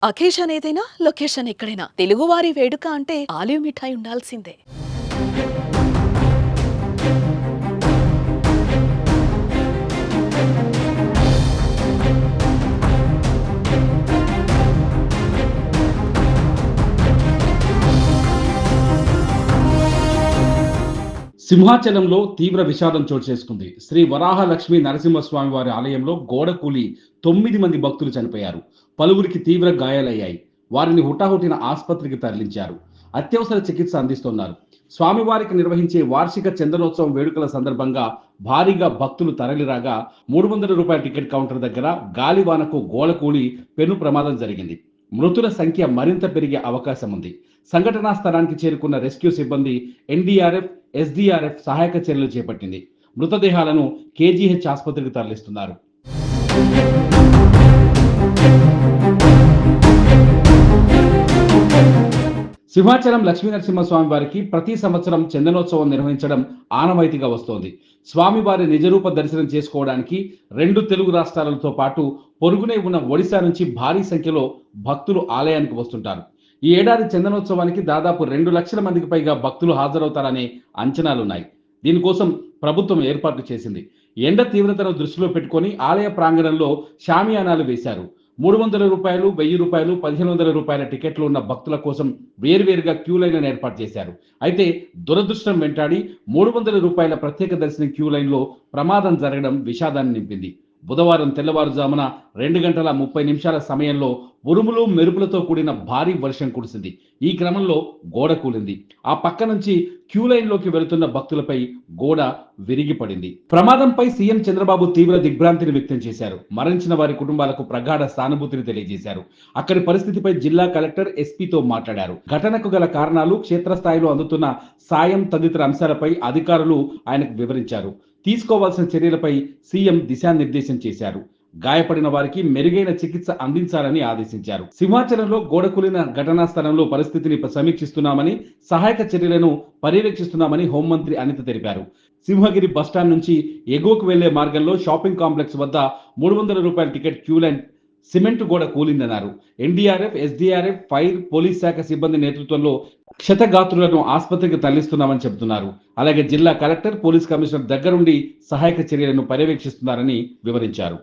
Occasion ఏదైనా location ఎక్కడైనా తెలుగువారి వేడుక అంటే ఆలివ్ మిఠాయి ఉండాల్సిందే. సింహాచలంలో తీవ్ర విషాదం చోటు చేసుకుంది. శ్రీ వరాహ లక్ష్మీ నరసింహస్వామి వారి ఆలయంలో గోడ కూలి 9 మంది భక్తులు చనిపోయారు. పలువురికి తీవ్ర గాయాలయ్యాయి. వారిని హుటాహుటిన ఆసుపత్రికి తరలించారు. అత్యవసర చికిత్స అందిస్తున్నారు. స్వామివారికి నిర్వహించే వార్షిక చందనోత్సవం వేడుకల సందర్భంగా భారీగా భక్తులు తరలిరాగా రూ. 300 టికెట్ కౌంటర్ దగ్గర గాలివానకు గోడ కూలి పెను ప్రమాదం జరిగింది. మృతుల సంఖ్య మరింత పెరిగే అవకాశం ఉంది. సంఘటనా స్థలానికి చేరుకున్న రెస్క్యూ సిబ్బంది ఎన్డీఆర్ఎఫ్, ఎస్డీఆర్ఎఫ్ సహాయక చర్యలు చేపట్టింది. మృతదేహాలను కేజీహెచ్ ఆసుపత్రికి తరలిస్తున్నారు. సింహాచలం లక్ష్మీనరసింహస్వామి వారికి ప్రతి సంవత్సరం చందనోత్సవం నిర్వహించడం ఆనవాయితీగా వస్తోంది. స్వామివారి నిజరూప దర్శనం చేసుకోవడానికి 2 తెలుగు రాష్ట్రాలతో పాటు పొరుగునే ఉన్న ఒడిశా నుంచి భారీ సంఖ్యలో భక్తులు ఆలయానికి వస్తుంటారు. ఈ ఏడాది చందనోత్సవానికి దాదాపు 2 లక్షల మందికి పైగా భక్తులు హాజరవుతారనే అంచనాలున్నాయి. దీనికోసం ప్రభుత్వం ఏర్పాట్లు చేసింది. ఎండ తీవ్రతను దృష్టిలో పెట్టుకొని ఆలయ ప్రాంగణంలో షామియానాలు వేశారు. రూ. 300, రూ. 1000, రూ. 1500 టికెట్లు ఉన్న భక్తుల కోసం వేర్వేరుగా క్యూ లైన్లను ఏర్పాటు చేశారు. అయితే దురదృష్టం వెంటాడి రూ. 300 ప్రత్యేక దర్శనం క్యూ లైన్లో ప్రమాదం జరగడం విషాదాన్ని నింపింది. బుధవారం తెల్లవారుజామున 2 గంటల 30 నిమిషాల సమయంలో ఉరుములు మెరుపులతో కూడిన భారీ వర్షం కురిసింది. ఈ క్రమంలో గోడ కూలింది. ఆ పక్క నుంచి క్యూ లైన్లోకి వెళుతున్న భక్తులపై గోడ విరిగిపడింది. ప్రమాదంపై సీఎం చంద్రబాబు తీవ్ర దిగ్భ్రాంతిని వ్యక్తం చేశారు. మరణించిన వారి కుటుంబాలకు ప్రగాఢ సానుభూతిని తెలియజేశారు. అక్కడి పరిస్థితిపై జిల్లా కలెక్టర్ ఎస్పీతో మాట్లాడారు. ఘటనకు గల కారణాలు, క్షేత్రస్థాయిలో అందుతున్న సాయం తదితర అంశాలపై అధికారులు ఆయనకు వివరించారు. తీసుకోవాల్సిన చర్యలపై సీఎం దిశానిర్దేశం చేశారు. గాయపడిన వారికి మెరుగైన చికిత్స అందించాలని ఆదేశించారు. సింహాచలంలో గోడ కూలిన ఘటనా స్థలంలో పరిస్థితిని సమీక్షిస్తున్నామని, సహాయక చర్యలను పర్యవేక్షిస్తున్నామని హోంమంత్రి అనిత తెలిపారు. సింహగిరి బస్టాండ్ నుంచి ఎగువకు వెళ్లే మార్గంలో షాపింగ్ కాంప్లెక్స్ వద్ద రూ. 300 టికెట్ క్యూ లైన్ సిమెంట్ గోడ కూలిందన్నారు. ఎన్డీఆర్ఎఫ్, ఎస్డీఆర్ఎఫ్, ఫైర్, పోలీస్ శాఖ సిబ్బంది నేతృత్వంలో క్షతగాత్రులను ఆసుపత్రికి తరలిస్తున్నామని చెబుతున్నారు. అలాగే జిల్లా కలెక్టర్, పోలీస్ కమిషనర్ దగ్గరుండి సహాయక చర్యలను పర్యవేక్షిస్తున్నారని వివరించారు.